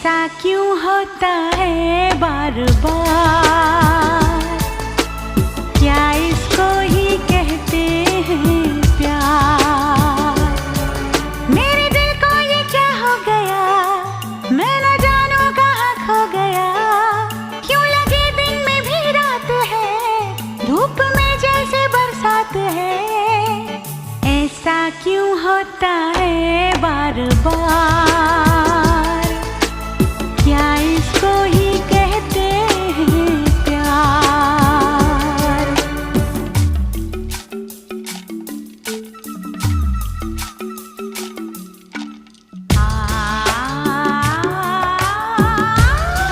ऐसा क्यों होता है बार बार, क्या इसको ही कहते हैं प्यार। मेरे दिल को ये क्या हो गया, मैं न जानू कहाँ खो गया। क्यों लगे दिन में भी रात है, धूप में जैसे बरसात है। ऐसा क्यों होता है बार बार।